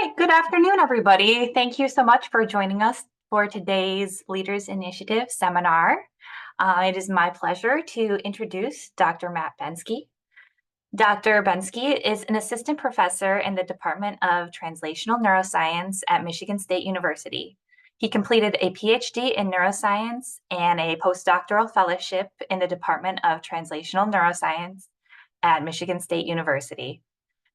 right, good afternoon, everybody. Thank you so much for joining us for today's Leaders Initiative seminar. It is my pleasure to introduce Dr. Matt Benskey. Dr. Benskey is an assistant professor in the Department of Translational Neuroscience at Michigan State University. He completed a PhD in neuroscience and a postdoctoral fellowship in the Department of Translational Neuroscience at Michigan State University.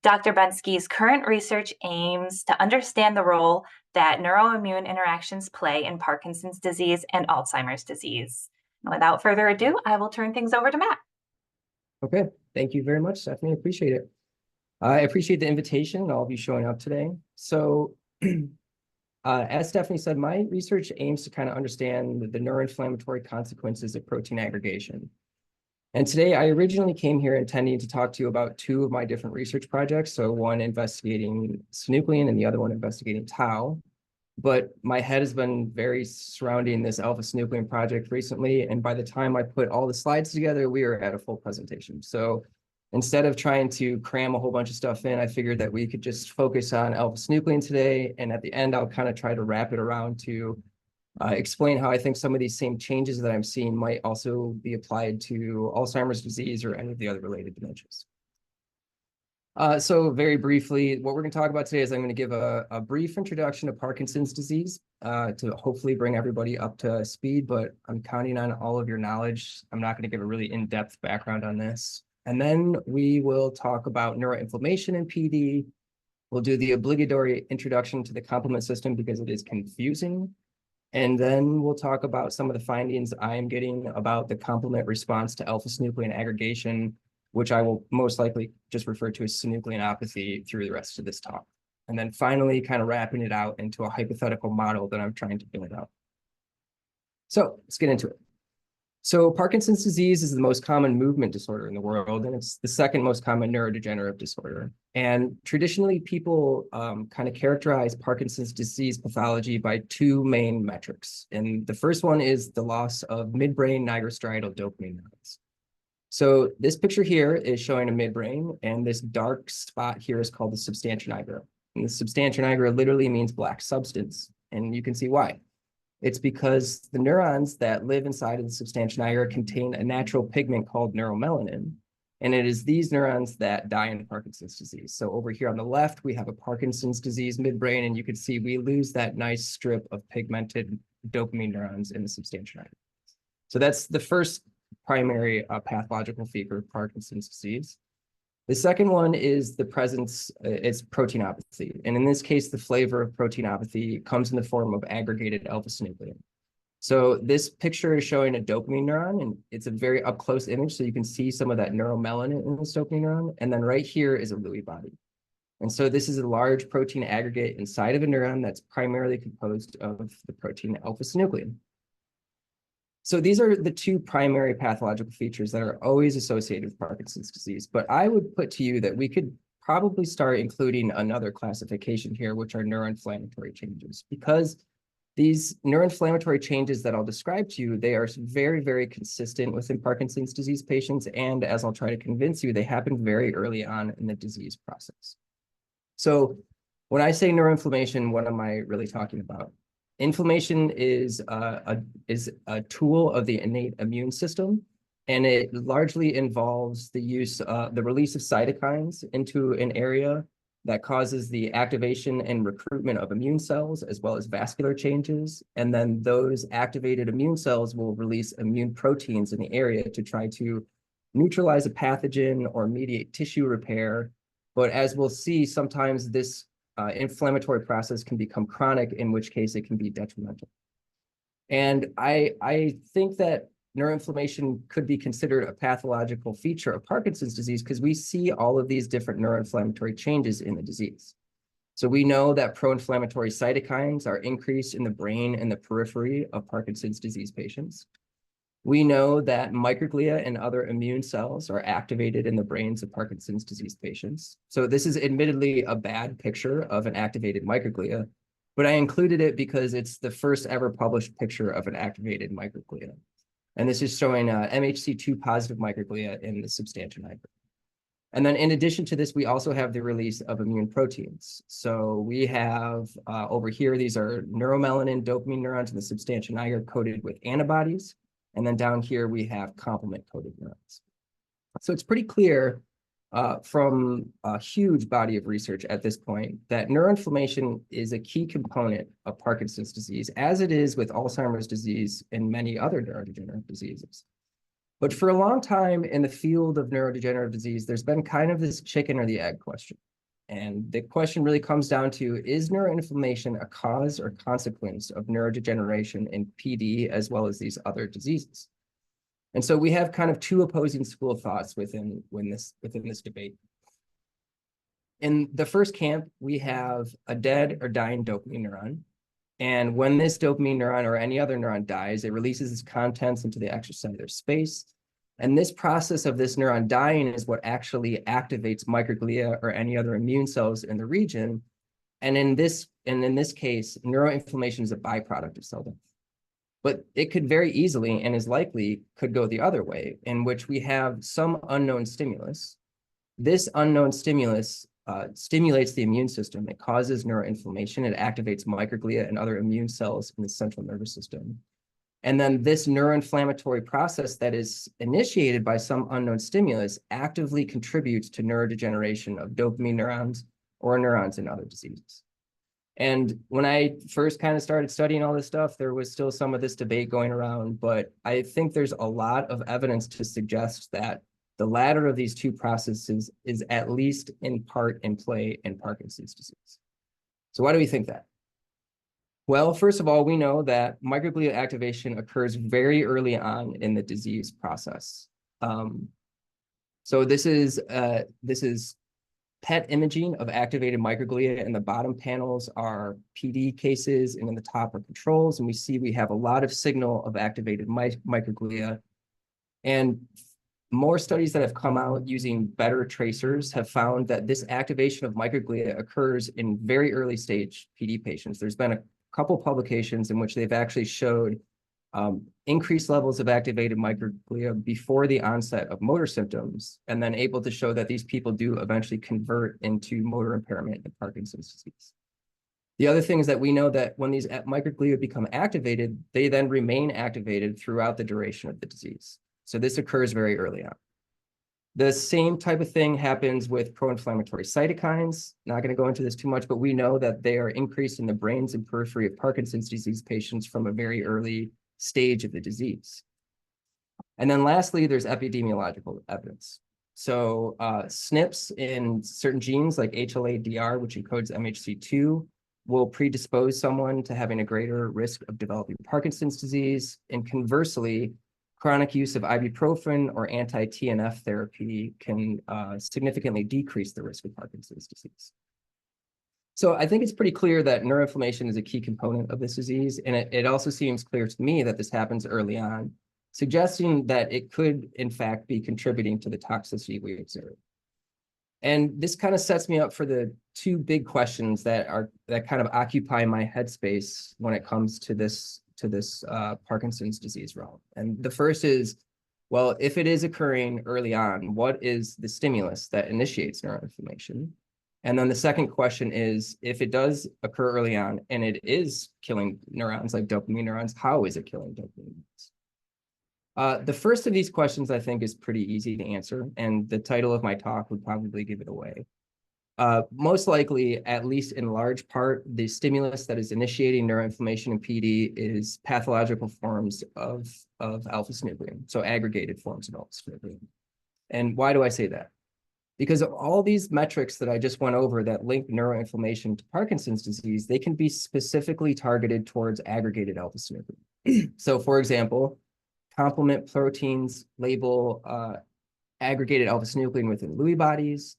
Dr. Benskey's current research aims to understand the role that neuroimmune interactions play in Parkinson's disease and Alzheimer's disease. And without further ado, I will turn things over to Matt. Okay, thank you very much, Stephanie. Appreciate it. I appreciate the invitation and all of you showing up today. So as Stephanie said, my research aims to kind of understand the neuroinflammatory consequences of protein aggregation. And today I originally came here intending to talk to you about two of my different research projects. So one investigating synuclein and the other one investigating tau. But my head has been very surrounding this alpha-synuclein project recently. And by the time I put all the slides together, we were at a full presentation. So instead of trying to cram a whole bunch of stuff in, I figured that we could just focus on alpha-synuclein today. And at the end, I'll kind of try to wrap it around to explain how I think some of these same changes that I'm seeing might also be applied to Alzheimer's disease or any of the other related dementias. So very briefly, what we're going to talk about today is I'm going to give a brief introduction to Parkinson's disease to hopefully bring everybody up to speed, but I'm counting on all of your knowledge. I'm not going to give a really in-depth background on this. And then we will talk about neuroinflammation in PD. We'll do the obligatory introduction to the complement system because it is confusing. And then we'll talk about some of the findings I am getting about the complement response to alpha-synuclein aggregation, which I will most likely just refer to as synucleinopathy through the rest of this talk. And then finally, kind of wrapping it out into a hypothetical model that I'm trying to build out. So let's get into it. So Parkinson's disease is the most common movement disorder in the world, and it's the second most common neurodegenerative disorder. And traditionally, people kind of characterize Parkinson's disease pathology by two main metrics. And the first one is the loss of midbrain nigrostriatal dopamine neurons. So this picture here is showing a midbrain, and this dark spot here is called the substantia nigra. And the substantia nigra literally means black substance, and you can see why. It's because the neurons that live inside of the substantia nigra contain a natural pigment called neuromelanin, and it is these neurons that die in Parkinson's disease. So over here on the left, we have a Parkinson's disease midbrain, and you can see we lose that nice strip of pigmented dopamine neurons in the substantia nigra. So that's the first primary pathological feature of Parkinson's disease. The second one is the presence, it's proteinopathy. And in this case, the flavor of proteinopathy comes in the form of aggregated alpha-synuclein. So this picture is showing a dopamine neuron, and it's a very up close image. So you can see some of that neuromelanin in this dopamine neuron. And then right here is a Lewy body. And so this is a large protein aggregate inside of a neuron that's primarily composed of the protein alpha-synuclein. So these are the two primary pathological features that are always associated with Parkinson's disease. But I would put to you that we could probably start including another classification here, which are neuroinflammatory changes, because these neuroinflammatory changes that I'll describe to you, they are very, very consistent within Parkinson's disease patients. And as I'll try to convince you, they happen very early on in the disease process. So when I say neuroinflammation, what am I really talking about? Inflammation is a tool of the innate immune system, and it largely involves the release of cytokines into an area that causes the activation and recruitment of immune cells, as well as vascular changes. And then those activated immune cells will release immune proteins in the area to try to neutralize a pathogen or mediate tissue repair. But as we'll see, sometimes this inflammatory process can become chronic, in which case it can be detrimental. And I think that neuroinflammation could be considered a pathological feature of Parkinson's disease because we see all of these different neuroinflammatory changes in the disease. So we know that pro-inflammatory cytokines are increased in the brain and the periphery of Parkinson's disease patients. We know that microglia and other immune cells are activated in the brains of Parkinson's disease patients. So this is admittedly a bad picture of an activated microglia, but I included it because it's the first ever published picture of an activated microglia. And this is showing MHC2 positive microglia in the substantia nigra. And then in addition to this, we also have the release of immune proteins. So we have over here, these are neuromelanin dopamine neurons in the substantia nigra coated with antibodies. And then down here, we have complement coated neurons. So it's pretty clear from a huge body of research at this point that neuroinflammation is a key component of Parkinson's disease, as it is with Alzheimer's disease and many other neurodegenerative diseases. But for a long time in the field of neurodegenerative disease, there's been kind of this chicken or the egg question. And the question really comes down to, is neuroinflammation a cause or consequence of neurodegeneration in PD as well as these other diseases? And so we have kind of two opposing school of thoughts within this debate. In the first camp, we have a dead or dying dopamine neuron. And when this dopamine neuron or any other neuron dies, it releases its contents into the extracellular space. And this process of this neuron dying is what actually activates microglia or any other immune cells in the region. And in this case, neuroinflammation is a byproduct of cell death. But it could very easily and is likely could go the other way, in which we have some unknown stimulus. This unknown stimulus stimulates the immune system. It causes neuroinflammation. It activates microglia and other immune cells in the central nervous system. And then this neuroinflammatory process that is initiated by some unknown stimulus actively contributes to neurodegeneration of dopamine neurons or neurons in other diseases. And when I first kind of started studying all this stuff, there was still some of this debate going around, but I think there's a lot of evidence to suggest that the latter of these two processes is at least in part in play in Parkinson's disease. So why do we think that? Well, first of all, we know that microglia activation occurs very early on in the disease process. So this is PET imaging of activated microglia, and the bottom panels are PD cases, and in the top are controls. And we see we have a lot of signal of activated microglia. And more studies that have come out using better tracers have found that this activation of microglia occurs in very early stage PD patients. There's been a couple publications in which they've actually showed increased levels of activated microglia before the onset of motor symptoms, and then able to show that these people do eventually convert into motor impairment in Parkinson's disease. The other thing is that we know that when these microglia become activated, they then remain activated throughout the duration of the disease. So this occurs very early on. The same type of thing happens with pro-inflammatory cytokines. Not going to go into this too much, but we know that they are increased in the brains and periphery of Parkinson's disease patients from a very early stage of the disease. And then lastly, there's epidemiological evidence. So SNPs in certain genes like HLA-DR, which encodes MHC2, will predispose someone to having a greater risk of developing Parkinson's disease. And conversely, chronic use of ibuprofen or anti-TNF therapy can significantly decrease the risk of Parkinson's disease. So I think it's pretty clear that neuroinflammation is a key component of this disease. And it also seems clear to me that this happens early on, suggesting that it could, in fact, be contributing to the toxicity we observe. And this kind of sets me up for the two big questions that kind of occupy my headspace when it comes to this Parkinson's disease realm. And the first is, well, if it is occurring early on, what is the stimulus that initiates neuroinflammation? And then the second question is, if it does occur early on and it is killing neurons like dopamine neurons, how is it killing dopamine neurons? The first of these questions, I think, is pretty easy to answer, and the title of my talk would probably give it away. Most likely, at least in large part, the stimulus that is initiating neuroinflammation in PD is pathological forms of alpha-synuclein, so aggregated forms of alpha-synuclein. And why do I say that? Because of all these metrics that I just went over that link neuroinflammation to Parkinson's disease, they can be specifically targeted towards aggregated alpha-synuclein. So for example, complement proteins label aggregated alpha-synuclein within Lewy bodies.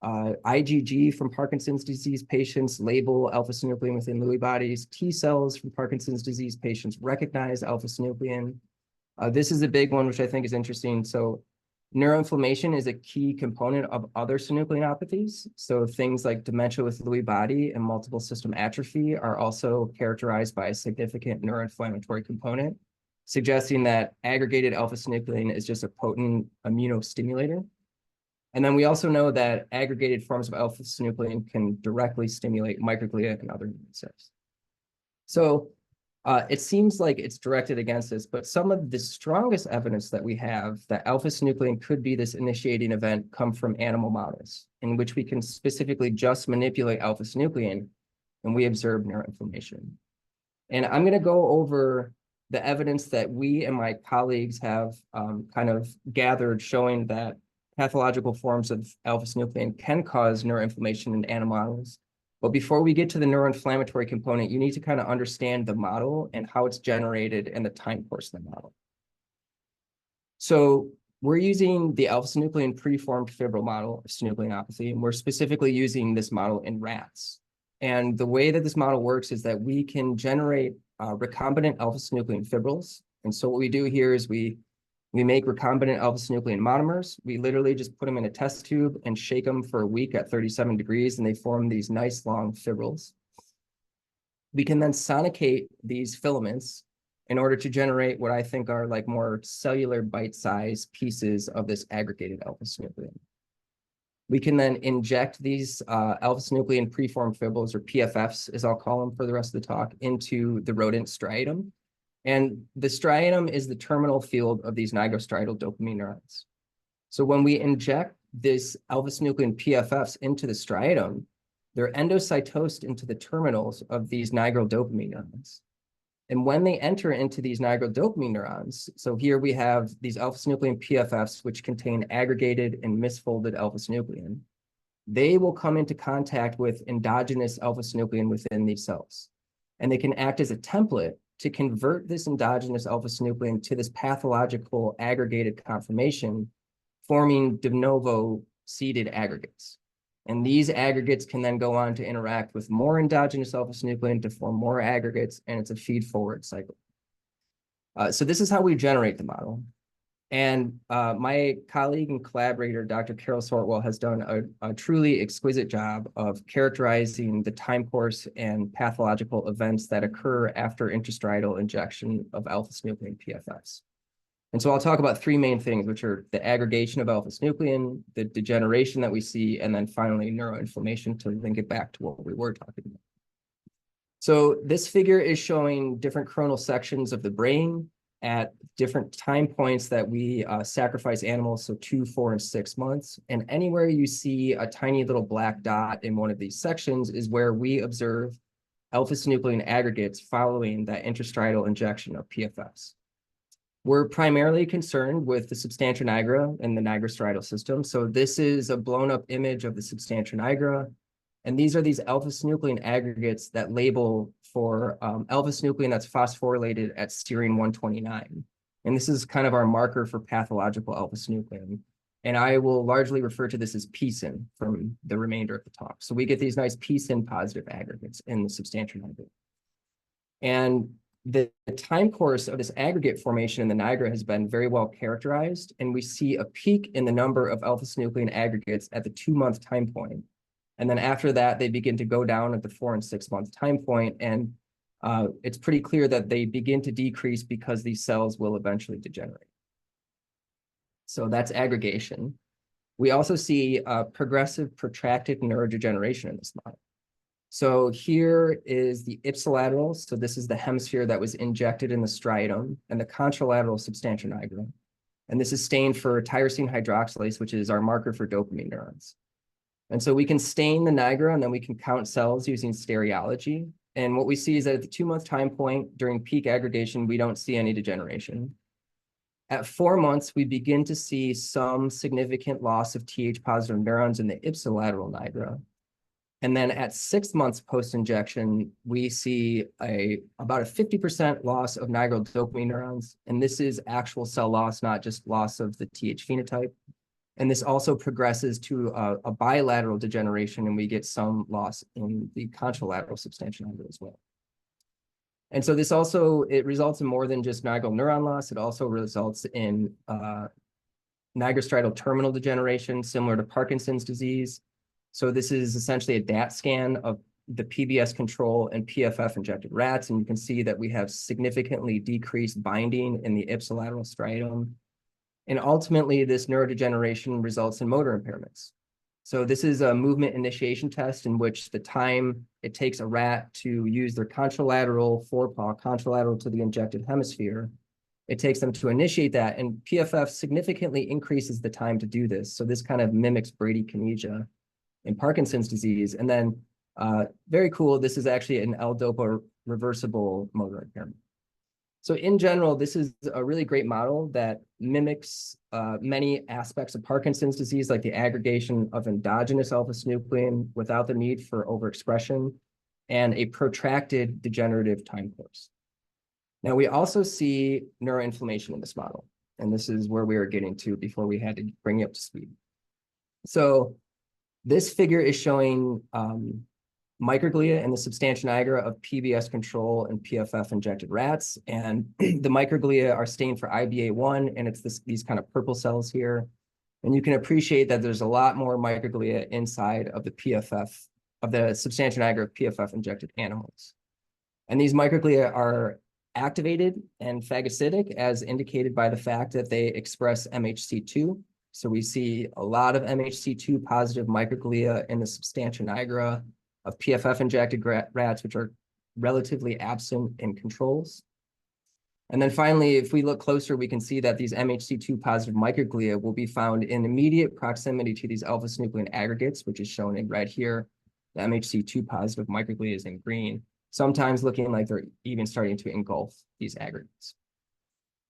IgG from Parkinson's disease patients label alpha-synuclein within Lewy bodies. T cells from Parkinson's disease patients recognize alpha-synuclein. This is a big one, which I think is interesting. So neuroinflammation is a key component of other synucleinopathies. So things like dementia with Lewy body and multiple system atrophy are also characterized by a significant neuroinflammatory component, suggesting that aggregated alpha-synuclein is just a potent immunostimulator. And then we also know that aggregated forms of alpha-synuclein can directly stimulate microglia and other immune cells. So it seems like it's directed against us, but some of the strongest evidence that we have that alpha-synuclein could be this initiating event come from animal models, in which we can specifically just manipulate alpha-synuclein and we observe neuroinflammation. And I'm going to go over the evidence that we and my colleagues have kind of gathered showing that pathological forms of alpha-synuclein can cause neuroinflammation in animal models. But before we get to the neuroinflammatory component, you need to kind of understand the model and how it's generated and the time course of the model. So we're using the alpha-synuclein preformed fibril model of synucleinopathy, and we're specifically using this model in rats. And the way that this model works is that we can generate recombinant alpha-synuclein fibrils. And so what we do here is we make recombinant alpha-synuclein monomers. We literally just put them in a test tube and shake them for a week at 37 degrees, and they form these nice long fibrils. We can then sonicate these filaments in order to generate what I think are like more cellular bite-sized pieces of this aggregated alpha-synuclein. We can then inject these alpha-synuclein preformed fibrils, or PFFs, as I'll call them for the rest of the talk, into the rodent striatum. And the striatum is the terminal field of these nigrostriatal dopamine neurons. So when we inject this alpha-synuclein PFFs into the striatum, they're endocytosed into the terminals of these nigral dopamine neurons. And when they enter into these nigral dopamine neurons, so here we have these alpha-synuclein PFFs, which contain aggregated and misfolded alpha-synuclein, they will come into contact with endogenous alpha-synuclein within these cells. And they can act as a template to convert this endogenous alpha-synuclein to this pathological aggregated conformation, forming de novo seeded aggregates. And these aggregates can then go on to interact with more endogenous alpha-synuclein to form more aggregates, and it's a feed-forward cycle. So this is how we generate the model. And my colleague and collaborator, Dr. Carol Sortwell, has done a truly exquisite job of characterizing the time course and pathological events that occur after intrastriatal injection of alpha-synuclein PFFs. And so I'll talk about three main things, which are the aggregation of alpha-synuclein, the degeneration that we see, and then finally neuroinflammation to link it back to what we were talking about. So this figure is showing different coronal sections of the brain at different time points that we sacrifice animals, so 2, 4, and 6 months. And anywhere you see a tiny little black dot in one of these sections is where we observe alpha-synuclein aggregates following that intrastriatal injection of PFFs. We're primarily concerned with the substantia nigra and the nigrostriatal system. So this is a blown up image of the substantia nigra. And these are these alpha-synuclein aggregates that label for alpha-synuclein that's phosphorylated at serine 129. And this is kind of our marker for pathological alpha-synuclein. And I will largely refer to this as PSIN from the remainder of the talk. So we get these nice PSIN positive aggregates in the substantia nigra. And the time course of this aggregate formation in the nigra has been very well characterized, and we see a peak in the number of alpha-synuclein aggregates at the 2-month time point. And then after that, they begin to go down at the 4- and 6-month time point, and it's pretty clear that they begin to decrease because these cells will eventually degenerate. So that's aggregation. We also see progressive protracted neurodegeneration in this model. So here is the ipsilateral. So this is the hemisphere that was injected in the striatum, and the contralateral substantia nigra. And this is stained for tyrosine hydroxylase, which is our marker for dopamine neurons. And so we can stain the nigra, and then we can count cells using stereology. And what we see is that at the 2-month time point during peak aggregation, we don't see any degeneration. At 4 months, we begin to see some significant loss of Th-positive neurons in the ipsilateral nigra. And then at 6 months post-injection, we see about a 50% loss of nigral dopamine neurons. And this is actual cell loss, not just loss of the Th phenotype. And this also progresses to a bilateral degeneration, and we get some loss in the contralateral substantia nigra as well. And so this also, it results in more than just nigral neuron loss. It also results in nigrostriatal terminal degeneration, similar to Parkinson's disease. So this is essentially a DAT scan of the PBS control and PFF injected rats. And you can see that we have significantly decreased binding in the ipsilateral striatum. And ultimately, this neurodegeneration results in motor impairments. So this is a movement initiation test in which the time it takes a rat to use their contralateral forepaw, contralateral to the injected hemisphere, it takes them to initiate that, and PFF significantly increases the time to do this. So this kind of mimics bradykinesia in Parkinson's disease. And then very cool, this is actually an L-DOPA reversible motor impairment. So in general, this is a really great model that mimics many aspects of Parkinson's disease, like the aggregation of endogenous alpha-synuclein without the need for overexpression and a protracted degenerative time course. Now, we also see neuroinflammation in this model, and this is where we were getting to before we had to bring you up to speed. So this figure is showing microglia in the substantia nigra of PBS control and PFF injected rats. And the microglia are stained for IBA1, and it's these kind of purple cells here. And you can appreciate that there's a lot more microglia inside of the PFF, of the substantia nigra of PFF injected animals. And these microglia are activated and phagocytic, as indicated by the fact that they express MHC2. So we see a lot of MHC2 positive microglia in the substantia nigra of PFF injected rats, which are relatively absent in controls. And then finally, if we look closer, we can see that these MHC2 positive microglia will be found in immediate proximity to these alpha-synuclein aggregates, which is shown in red here. The MHC2 positive microglia is in green, sometimes looking like they're even starting to engulf these aggregates.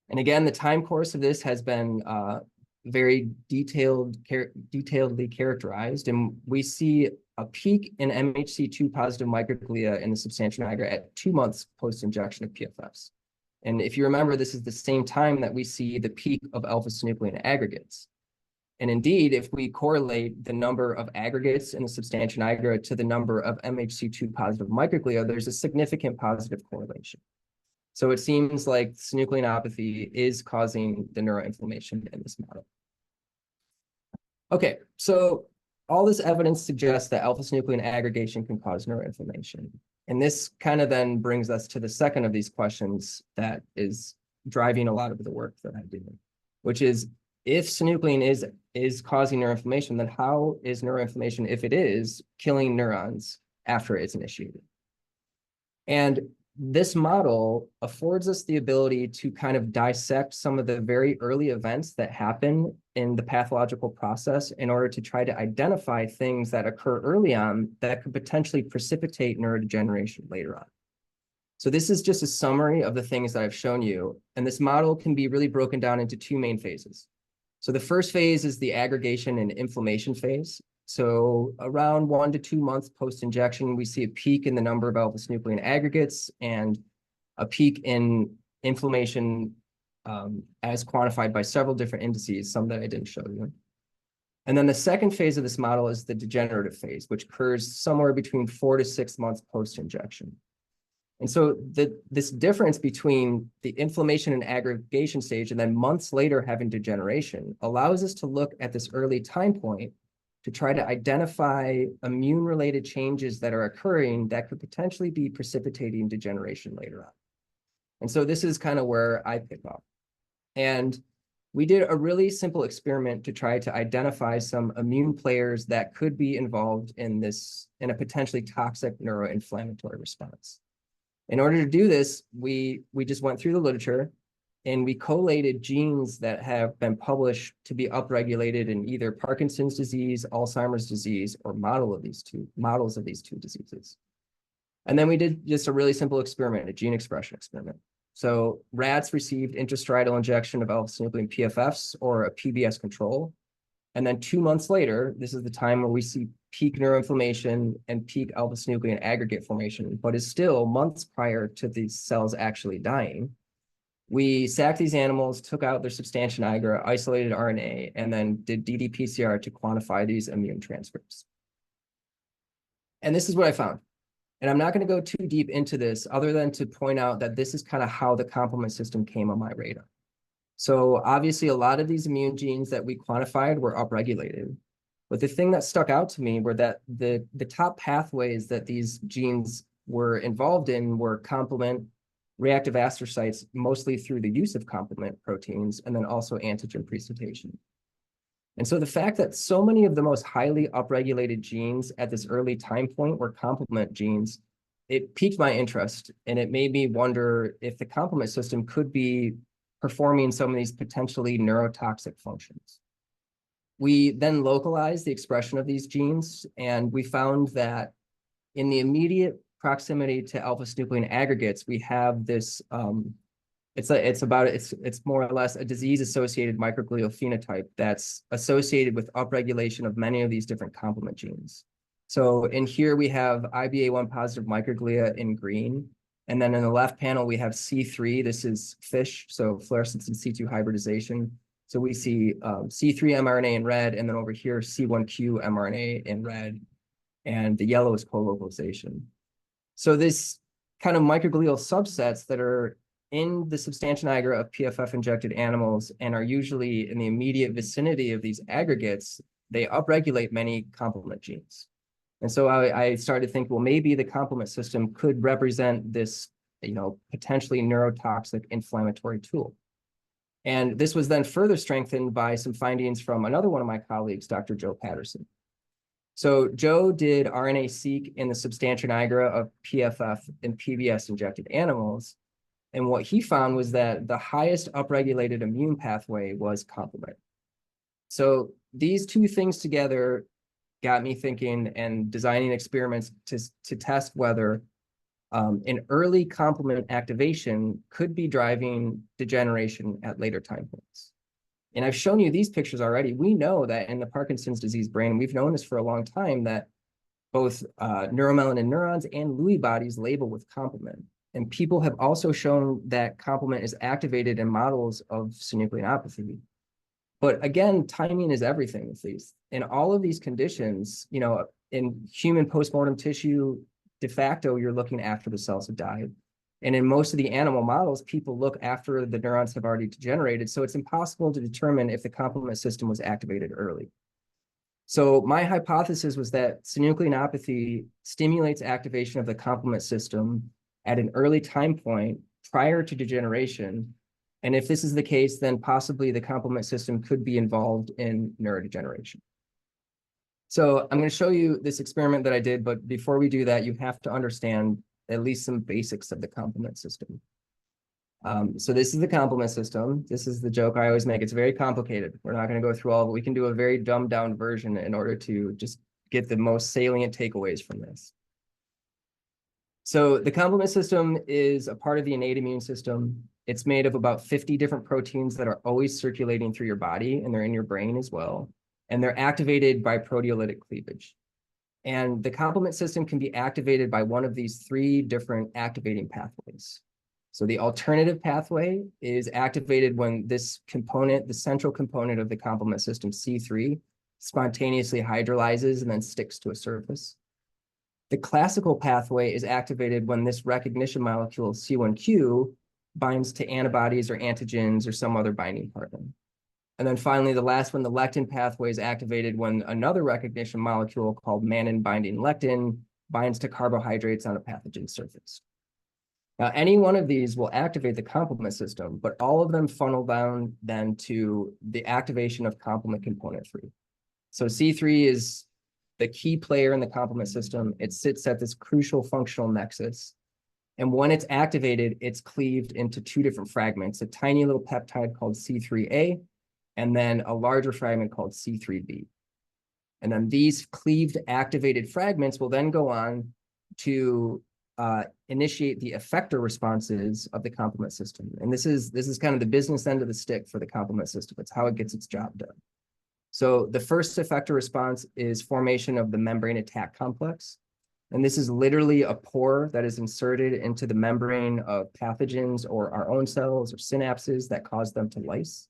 And again, the time course of this has been very detailedly characterized, and we see a peak in MHC2 positive microglia in the substantia nigra at 2 months post-injection of PFFs. And if you remember, this is the same time that we see the peak of alpha-synuclein aggregates. And indeed, if we correlate the number of aggregates in the substantia nigra to the number of MHC2 positive microglia, there's a significant positive correlation. So it seems like synucleinopathy is causing the neuroinflammation in this model. Okay, so all this evidence suggests that alpha-synuclein aggregation can cause neuroinflammation. And this kind of then brings us to the second of these questions that is driving a lot of the work that I do, which is, if synuclein is causing neuroinflammation, then how is neuroinflammation, if it is, killing neurons after it's initiated? And this model affords us the ability to kind of dissect some of the very early events that happen in the pathological process in order to try to identify things that occur early on that could potentially precipitate neurodegeneration later on. So this is just a summary of the things that I've shown you. And this model can be really broken down into 2 main phases. So the first phase is the aggregation and inflammation phase. So around 1 to 2 months post-injection, we see a peak in the number of alpha-synuclein aggregates and a peak in inflammation as quantified by several different indices, some that I didn't show you. And then the second phase of this model is the degenerative phase, which occurs somewhere between 4 to 6 months post-injection. And so this difference between the inflammation and aggregation stage and then months later having degeneration allows us to look at this early time point to try to identify immune-related changes that are occurring that could potentially be precipitating degeneration later on. And so this is kind of where I pick up. And we did a really simple experiment to try to identify some immune players that could be involved in a potentially toxic neuroinflammatory response. In order to do this, we just went through the literature and we collated genes that have been published to be upregulated in either Parkinson's disease, Alzheimer's disease, or models of these two diseases. And then we did just a really simple experiment, a gene expression experiment. So rats received intrastriatal injection of alpha-synuclein PFFs or a PBS control. And then 2 months later, this is the time where we see peak neuroinflammation and peak alpha-synuclein aggregate formation, but is still months prior to these cells actually dying. We sacked these animals, took out their substantia nigra, isolated RNA, and then did ddPCR to quantify these immune transcripts. And this is what I found. And I'm not going to go too deep into this other than to point out that this is kind of how the complement system came on my radar. So obviously, a lot of these immune genes that we quantified were upregulated. But the thing that stuck out to me were that the top pathways that these genes were involved in were complement, reactive astrocytes, mostly through the use of complement proteins, and then also antigen presentation. And so the fact that so many of the most highly upregulated genes at this early time point were complement genes, it piqued my interest, and it made me wonder if the complement system could be performing some of these potentially neurotoxic functions. We then localized the expression of these genes, and we found that in the immediate proximity to alpha-synuclein aggregates, we have this, it's more or less a disease-associated microglial phenotype that's associated with upregulation of many of these different complement genes. So in here, we have IBA1 positive microglia in green. And then in the left panel, we have C3. This is FISH, so fluorescence in situ hybridization. So we see C3 mRNA in red, and then over here, C1q mRNA in red, and the yellow is co-localization. So this kind of microglial subsets that are in the substantia nigra of PFF-injected animals and are usually in the immediate vicinity of these aggregates, they upregulate many complement genes. And so I started to think, well, maybe the complement system could represent this, potentially neurotoxic inflammatory tool. And this was then further strengthened by some findings from another one of my colleagues, Dr. Joe Patterson. So Joe did RNA-seq in the substantia nigra of PFF and PBS injected animals. And what he found was that the highest upregulated immune pathway was complement. So these two things together got me thinking and designing experiments to test whether an early complement activation could be driving degeneration at later time points. And I've shown you these pictures already. We know that in the Parkinson's disease brain, we've known this for a long time, that both neuromelanin neurons and Lewy bodies label with complement. And people have also shown that complement is activated in models of synucleinopathy. But again, timing is everything with these. In all of these conditions, in human postmortem tissue, de facto, you're looking after the cells have died. And in most of the animal models, people look after the neurons have already degenerated. So it's impossible to determine if the complement system was activated early. So my hypothesis was that synucleinopathy stimulates activation of the complement system at an early time point prior to degeneration. And if this is the case, then possibly the complement system could be involved in neurodegeneration. So I'm going to show you this experiment that I did, but before we do that, you have to understand at least some basics of the complement system. So this is the complement system. This is the joke I always make. It's very complicated. We're not going to go through all of it. We can do a very dumbed down version in order to just get the most salient takeaways from this. So the complement system is a part of the innate immune system. It's made of about 50 different proteins that are always circulating through your body, and they're in your brain as well. And they're activated by proteolytic cleavage. And the complement system can be activated by one of these three different activating pathways. So the alternative pathway is activated when this component, the central component of the complement system, C3, spontaneously hydrolyzes and then sticks to a surface. The classical pathway is activated when this recognition molecule, C1q, binds to antibodies or antigens or some other binding partner. And then finally, the last one, the lectin pathway, is activated when another recognition molecule called mannan-binding lectin binds to carbohydrates on a pathogen surface. Now, any one of these will activate the complement system, but all of them funnel down then to the activation of complement component 3. So C3 is the key player in the complement system. It sits at this crucial functional nexus. And when it's activated, it's cleaved into two different fragments, a tiny little peptide called C3a, and then a larger fragment called C3b. And then these cleaved activated fragments will then go on to initiate the effector responses of the complement system. And this is kind of the business end of the stick for the complement system. It's how it gets its job done. So the first effector response is formation of the membrane attack complex. And this is literally a pore that is inserted into the membrane of pathogens or our own cells or synapses that cause them to lyse.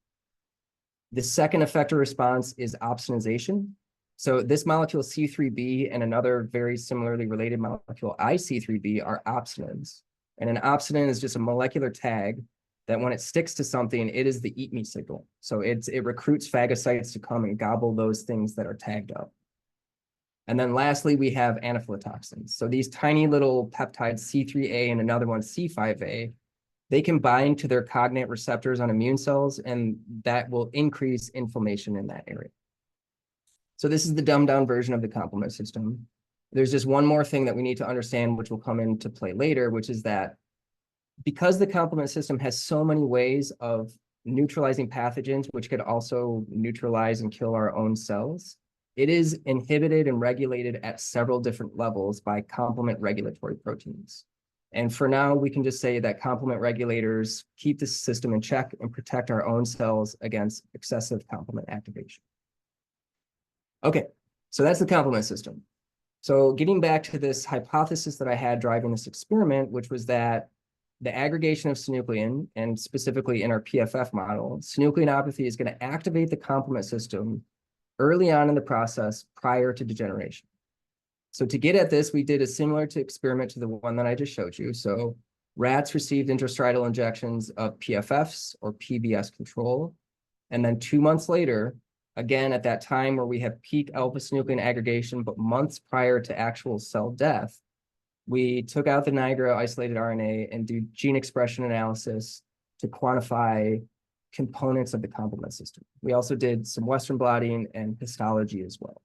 The second effector response is opsonization. So this molecule C3b and another very similarly related molecule IC3b are opsonins. And an opsonin is just a molecular tag that when it sticks to something, it is the eat me signal. So it recruits phagocytes to come and gobble those things that are tagged up. And then lastly, we have anaphylatoxins. So these tiny little peptides, C3a and another one, C5a, they can bind to their cognate receptors on immune cells, and that will increase inflammation in that area. So this is the dumbed down version of the complement system. There's just one more thing that we need to understand, which will come into play later, which is that because the complement system has so many ways of neutralizing pathogens, which could also neutralize and kill our own cells, it is inhibited and regulated at several different levels by complement regulatory proteins. And for now, we can just say that complement regulators keep the system in check and protect our own cells against excessive complement activation. Okay, so that's the complement system. So getting back to this hypothesis that I had driving this experiment, which was that the aggregation of synuclein, and specifically in our PFF model, synucleinopathy is going to activate the complement system early on in the process prior to degeneration. So to get at this, we did a similar experiment to the one that I just showed you. So rats received intrastriatal injections of PFFs or PBS control. And then 2 months later, again, at that time where we have peak alpha-synuclein aggregation, but months prior to actual cell death, we took out the Niagara isolated RNA and do gene expression analysis to quantify components of the complement system. We also did some Western blotting and histology as well.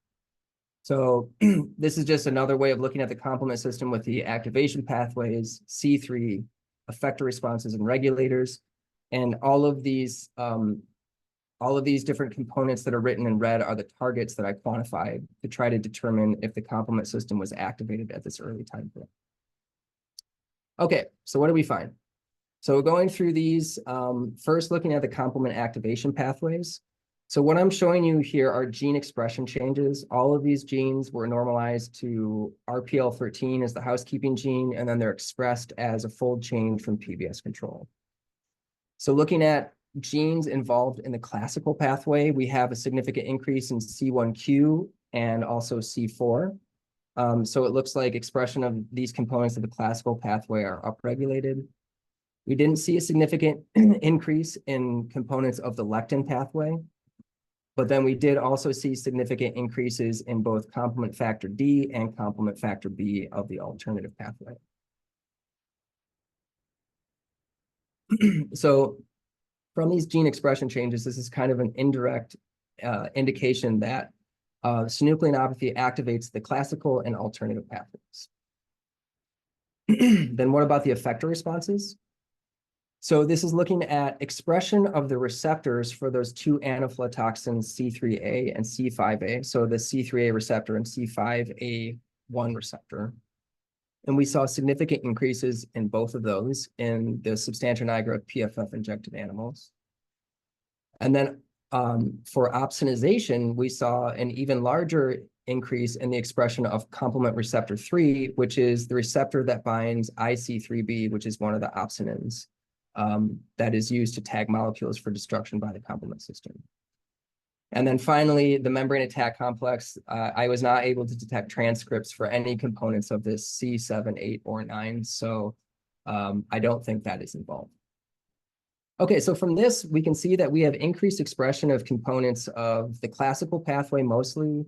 So this is just another way of looking at the complement system with the activation pathways, C3, effector responses, and regulators. And all of these different components that are written in red are the targets that I quantified to try to determine if the complement system was activated at this early time point. Okay, so what do we find? So going through these, first looking at the complement activation pathways. So what I'm showing you here are gene expression changes. All of these genes were normalized to RPL13 as the housekeeping gene, and then they're expressed as a fold change from PBS control. So looking at genes involved in the classical pathway, we have a significant increase in C1q and also C4. So it looks like expression of these components of the classical pathway are upregulated. We didn't see a significant increase in components of the lectin pathway, but then we did also see significant increases in both complement factor D and complement factor B of the alternative pathway. So from these gene expression changes, this is kind of an indirect indication that synucleinopathy activates the classical and alternative pathways. Then what about the effector responses? So this is looking at expression of the receptors for those two anaphylotoxins, C3A and C5A. So the C3A receptor and C5A1 receptor. And we saw significant increases in both of those in the substantia nigra PFF injected animals. And then for opsonization, we saw an even larger increase in the expression of complement receptor 3, which is the receptor that binds IC3B, which is one of the opsonins that is used to tag molecules for destruction by the complement system. And then finally, the membrane attack complex, I was not able to detect transcripts for any components of this C7, 8, or 9, so I don't think that is involved. Okay, so from this, we can see that we have increased expression of components of the classical pathway mostly,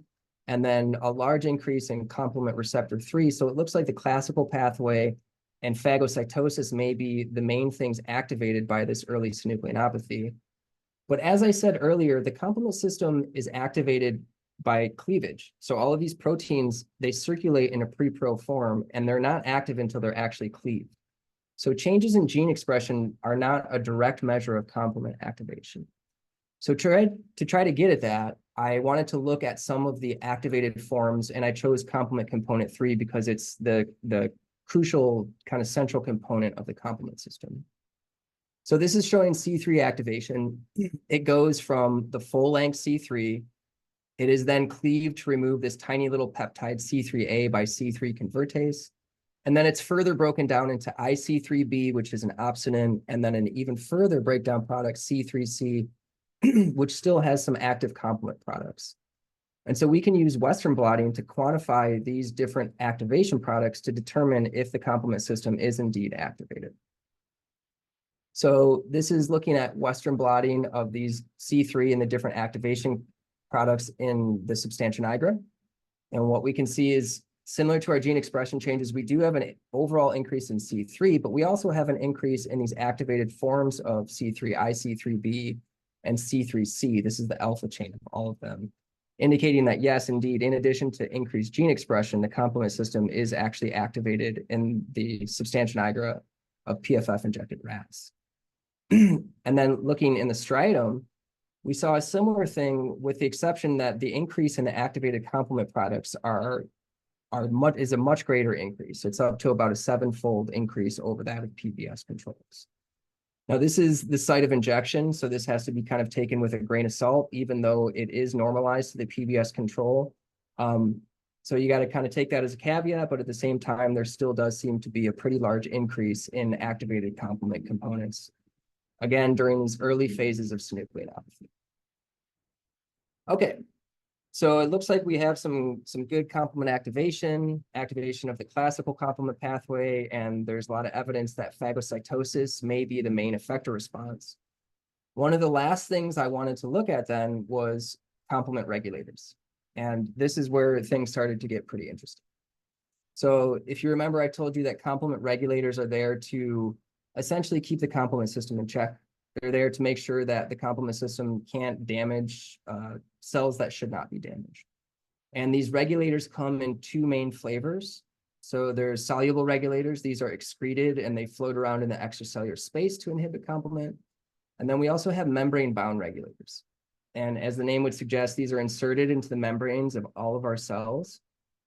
and then a large increase in complement receptor 3. So it looks like the classical pathway and phagocytosis may be the main things activated by this early synucleinopathy. But as I said earlier, the complement system is activated by cleavage. So all of these proteins, they circulate in a pre-pro form, and they're not active until they're actually cleaved. So changes in gene expression are not a direct measure of complement activation. So to try to get at that, I wanted to look at some of the activated forms, and I chose complement component 3 because it's the crucial kind of central component of the complement system. So this is showing C3 activation. It goes from the full-length C3. It is then cleaved to remove this tiny little peptide C3A by C3 convertase. And then it's further broken down into IC3B, which is an opsonin, and then an even further breakdown product, C3C, which still has some active complement products. And so we can use Western blotting to quantify these different activation products to determine if the complement system is indeed activated. So this is looking at Western blotting of these C3 and the different activation products in the substantia nigra. And what we can see is similar to our gene expression changes, we do have an overall increase in C3, but we also have an increase in these activated forms of C3, IC3B, and C3C. This is the alpha chain of all of them, indicating that, yes, indeed, in addition to increased gene expression, the complement system is actually activated in the substantia nigra of PFF-injected rats. And then looking in the striatum, we saw a similar thing with the exception that the increase in the activated complement products is a much greater increase. It's up to about a 7-fold increase over that of PBS controls. Now, this is the site of injection, so this has to be kind of taken with a grain of salt, even though it is normalized to the PBS control. So you got to kind of take that as a caveat, but at the same time, there still does seem to be a pretty large increase in activated complement components, again, during these early phases of synucleinopathy. Okay, so it looks like we have some good complement activation of the classical complement pathway, and there's a lot of evidence that phagocytosis may be the main effector response. One of the last things I wanted to look at then was complement regulators. And this is where things started to get pretty interesting. So if you remember, I told you that complement regulators are there to essentially keep the complement system in check. They're there to make sure that the complement system can't damage cells that should not be damaged. And these regulators come in 2 main flavors. So there's soluble regulators. These are excreted and they float around in the extracellular space to inhibit complement. And then we also have membrane-bound regulators. And as the name would suggest, these are inserted into the membranes of all of our cells.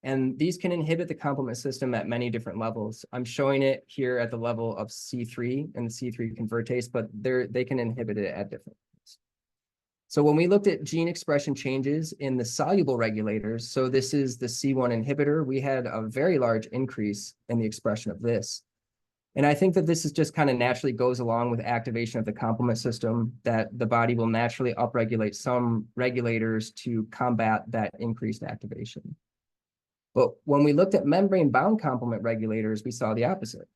And these can inhibit the complement system at many different levels. I'm showing it here at the level of C3 and the C3 convertase, but they can inhibit it at different levels. So when we looked at gene expression changes in the soluble regulators, so this is the C1 inhibitor, we had a very large increase in the expression of this. And I think that this is just kind of naturally goes along with activation of the complement system, that the body will naturally upregulate some regulators to combat that increased activation. But when we looked at membrane-bound complement regulators, we saw the opposite.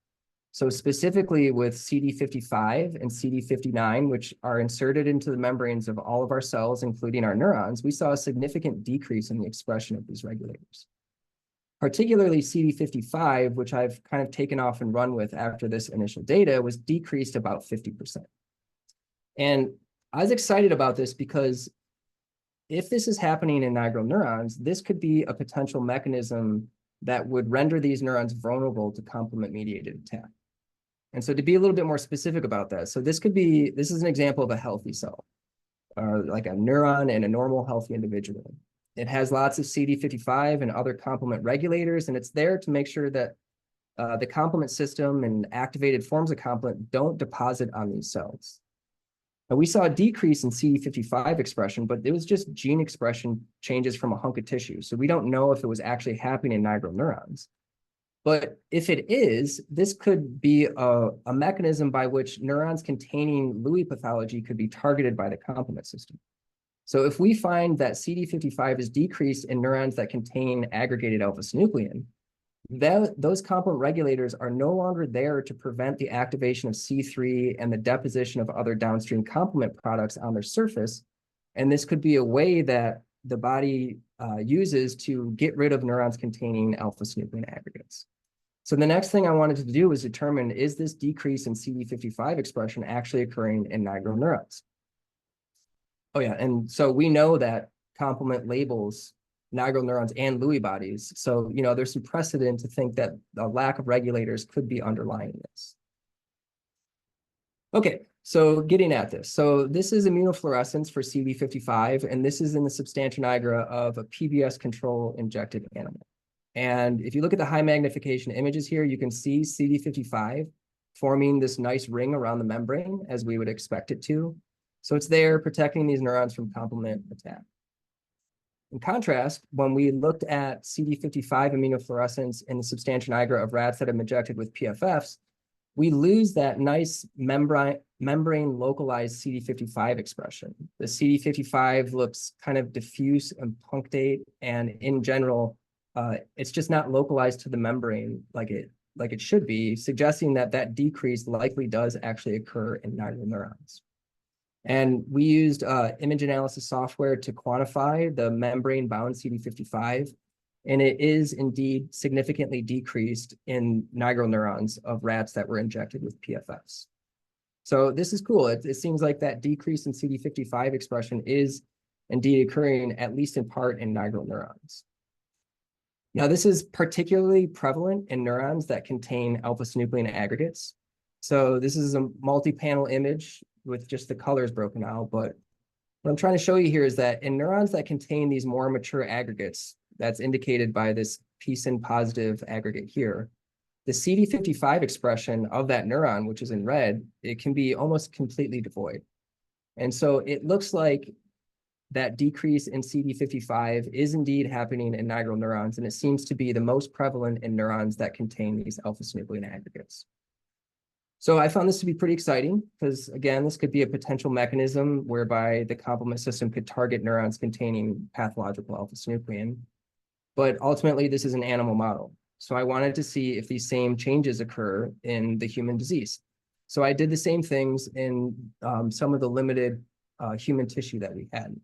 So specifically with CD55 and CD59, which are inserted into the membranes of all of our cells, including our neurons, we saw a significant decrease in the expression of these regulators. Particularly CD55, which I've kind of taken off and run with after this initial data, was decreased about 50%. And I was excited about this because if this is happening in nigral neurons, this could be a potential mechanism that would render these neurons vulnerable to complement-mediated attack. And so to be a little bit more specific about that, so this is an example of a healthy cell, like a neuron in a normal healthy individual. It has lots of CD55 and other complement regulators, and it's there to make sure that the complement system and activated forms of complement don't deposit on these cells. Now, we saw a decrease in CD55 expression, but it was just gene expression changes from a hunk of tissue. So we don't know if it was actually happening in nigral neurons. But if it is, this could be a mechanism by which neurons containing Lewy pathology could be targeted by the complement system. So if we find that CD55 is decreased in neurons that contain aggregated alpha-synuclein, those complement regulators are no longer there to prevent the activation of C3 and the deposition of other downstream complement products on their surface. And this could be a way that the body uses to get rid of neurons containing alpha-synuclein aggregates. So the next thing I wanted to do was determine, is this decrease in CD55 expression actually occurring in nigral neurons? Oh yeah, and so we know that complement labels nigral neurons and Lewy bodies. So, there's some precedent to think that a lack of regulators could be underlying this. Okay, so getting at this. So this is immunofluorescence for CD55, and this is in the substantia nigra of a PBS control injected animal. And if you look at the high magnification images here, you can see CD55 forming this nice ring around the membrane, as we would expect it to. So it's there protecting these neurons from complement attack. In contrast, when we looked at CD55 immunofluorescence in the substantia nigra of rats that have been injected with PFFs, we lose that nice membrane localized CD55 expression. The CD55 looks kind of diffuse and punctate, and in general, it's just not localized to the membrane like it should be, suggesting that that decrease likely does actually occur in nigral neurons. And we used image analysis software to quantify the membrane-bound CD55. And it is indeed significantly decreased in nigral neurons of rats that were injected with PFS. So this is cool. It seems like that decrease in CD55 expression is indeed occurring, at least in part, in nigral neurons. Now, this is particularly prevalent in neurons that contain alpha-synuclein aggregates. So this is a multi-panel image with just the colors broken out. But what I'm trying to show you here is that in neurons that contain these more mature aggregates, that's indicated by this PSIN positive aggregate here, the CD55 expression of that neuron, which is in red, it can be almost completely devoid. And so it looks like that decrease in CD55 is indeed happening in nigral neurons, and it seems to be the most prevalent in neurons that contain these alpha-synuclein aggregates. So I found this to be pretty exciting because, again, this could be a potential mechanism whereby the complement system could target neurons containing pathological alpha-synuclein. But ultimately, this is an animal model. So I wanted to see if these same changes occur in the human disease. So I did the same things in some of the limited human tissue that we had.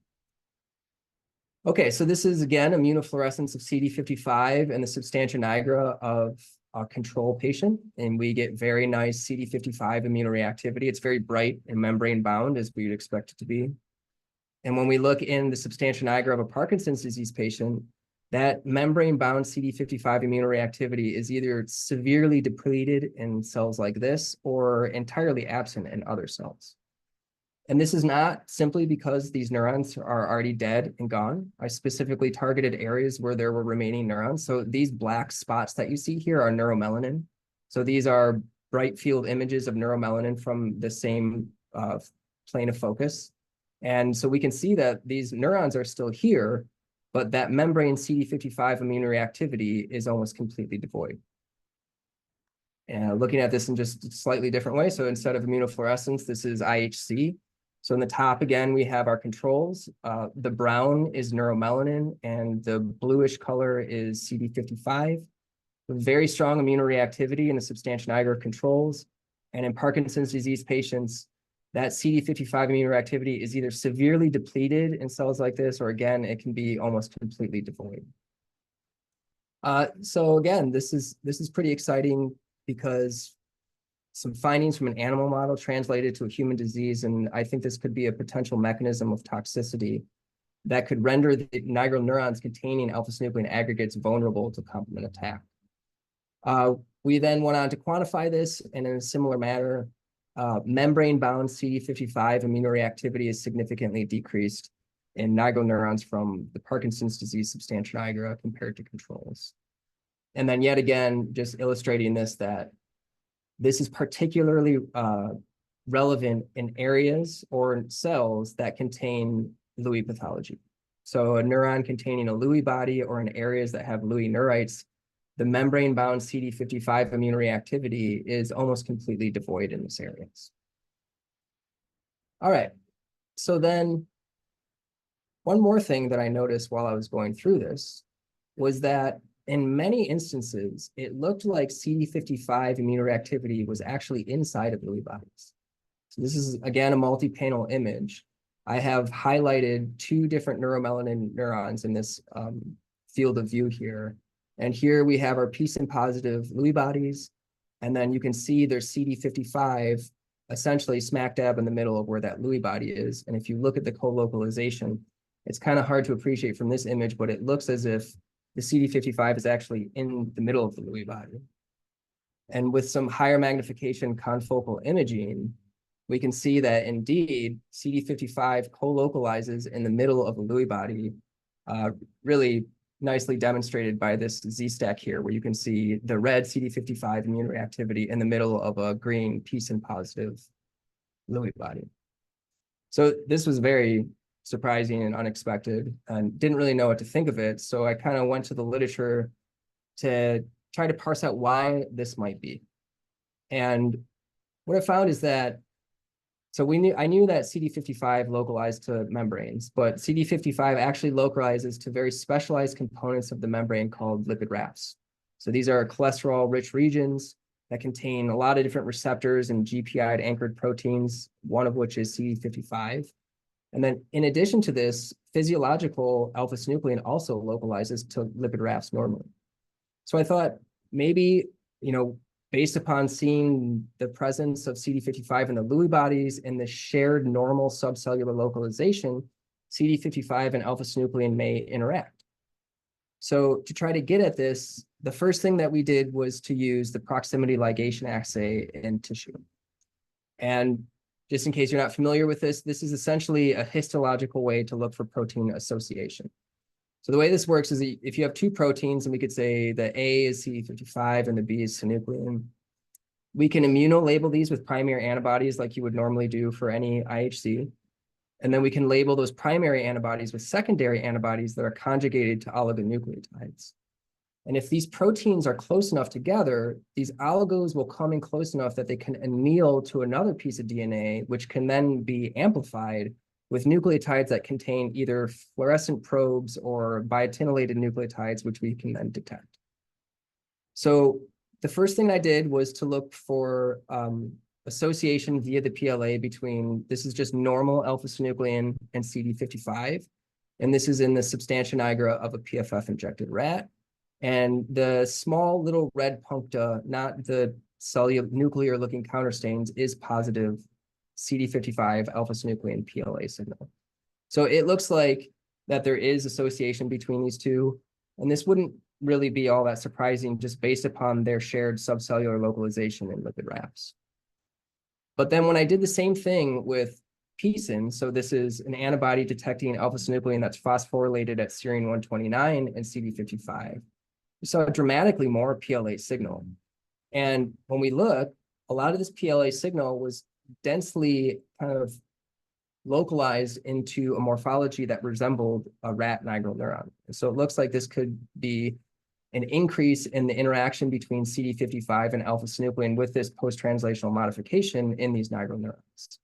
Okay, so this is, again, immunofluorescence of CD55 and the substantia nigra of a control patient, and we get very nice CD55 immunoreactivity. It's very bright and membrane bound, as we would expect it to be. And when we look in the substantia nigra of a Parkinson's disease patient, that membrane-bound CD55 immunoreactivity is either severely depleted in cells like this or entirely absent in other cells. And this is not simply because these neurons are already dead and gone. I specifically targeted areas where there were remaining neurons. So these black spots that you see here are neuromelanin. So these are bright field images of neuromelanin from the same plane of focus. And so we can see that these neurons are still here, but that membrane CD55 immunoreactivity is almost completely devoid. And looking at this in just a slightly different way. So instead of immunofluorescence, this is IHC. So in the top, again, we have our controls. The brown is neuromelanin, and the bluish color is CD55. Very strong immunoreactivity in the substantia nigra controls. And in Parkinson's disease patients, that CD55 immunoreactivity is either severely depleted in cells like this, or again, it can be almost completely devoid. So again, this is pretty exciting because some findings from an animal model translated to a human disease, and I think this could be a potential mechanism of toxicity that could render the nigral neurons containing alpha-synuclein aggregates vulnerable to complement attack. We then went on to quantify this, and in a similar manner, membrane-bound CD55 immunoreactivity is significantly decreased in nigral neurons from the Parkinson's disease substantia nigra compared to controls. And then yet again, just illustrating this, that this is particularly relevant in areas or cells that contain Lewy pathology. So a neuron containing a Lewy body or in areas that have Lewy neurites, the membrane-bound CD55 immunoreactivity is almost completely devoid in these areas. All right, so then one more thing that I noticed while I was going through this was that in many instances, it looked like CD55 immunoreactivity was actually inside of Lewy bodies. So this is, again, a multi-panel image. I have highlighted two different neuromelanin neurons in this field of view here. And here we have our PSIN positive Lewy bodies. And then you can see there's CD55 essentially smack dab in the middle of where that Lewy body is. And if you look at the co-localization, it's kind of hard to appreciate from this image, but it looks as if the CD55 is actually in the middle of the Lewy body. And with some higher magnification confocal imaging, we can see that indeed CD55 co-localizes in the middle of the Lewy body, really nicely demonstrated by this Z-stack here, where you can see the red CD55 immunoreactivity in the middle of a green PSIN positive Lewy body. So this was very surprising and unexpected, and didn't really know what to think of it. So I kind of went to the literature to try to parse out why this might be. And what I found is that, so I knew that CD55 localized to membranes, but CD55 actually localizes to very specialized components of the membrane called lipid rafts. So these are cholesterol-rich regions that contain a lot of different receptors and GPI-anchored proteins, one of which is CD55. And then in addition to this, physiological alpha-synuclein also localizes to lipid rafts normally. So I thought maybe, based upon seeing the presence of CD55 in the Lewy bodies and the shared normal subcellular localization, CD55 and alpha-synuclein may interact. So to try to get at this, the first thing that we did was to use the proximity ligation assay in tissue. And just in case you're not familiar with this, this is essentially a histological way to look for protein association. So the way this works is if you have two proteins, and we could say the A is CD55 and the B is synuclein, we can immunolabel these with primary antibodies like you would normally do for any IHC. And then we can label those primary antibodies with secondary antibodies that are conjugated to oligonucleotides. And if these proteins are close enough together, these oligos will come in close enough that they can anneal to another piece of DNA, which can then be amplified with nucleotides that contain either fluorescent probes or biotinylated nucleotides, which we can then detect. So the first thing I did was to look for association via the PLA between, this is just normal alpha-synuclein and CD55. And this is in the substantia nigra of a PFF injected rat. And the small little red puncta, not the cellular nuclear looking counterstains, is positive CD55 alpha-synuclein PLA signal. So it looks like that there is association between these two. And this wouldn't really be all that surprising just based upon their shared subcellular localization in lipid rafts. But then when I did the same thing with PSIN, so this is an antibody detecting alpha-synuclein that's phosphorylated at serine 129 and CD55, we saw dramatically more PLA signal. And when we look, a lot of this PLA signal was densely kind of localized into a morphology that resembled a rat nigral neuron. And so it looks like this could be an increase in the interaction between CD55 and alpha-synuclein with this post-translational modification in these nigral neurons.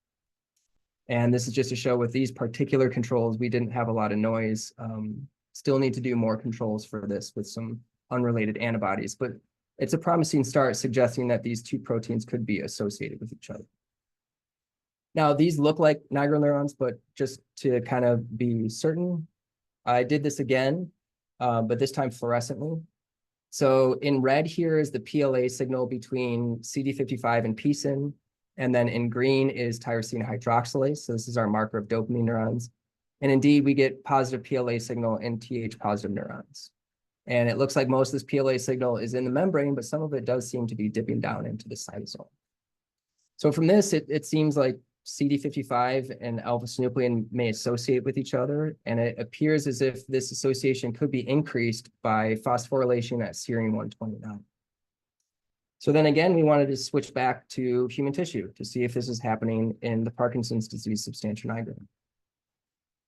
And this is just to show with these particular controls, we didn't have a lot of noise. Still need to do more controls for this with some unrelated antibodies, but it's a promising start suggesting that these two proteins could be associated with each other. Now, these look like nigral neurons, but just to kind of be certain, I did this again, but this time fluorescently. So in red here is the PLA signal between CD55 and PSIN, and then in green is tyrosine hydroxylase. So this is our marker of dopamine neurons. And indeed, we get positive PLA signal in TH positive neurons. And it looks like most of this PLA signal is in the membrane, but some of it does seem to be dipping down into the cytosol. So from this, it seems like CD55 and alpha-synuclein may associate with each other, and it appears as if this association could be increased by phosphorylation at serine 129. So then again, we wanted to switch back to human tissue to see if this is happening in the Parkinson's disease substantia nigra.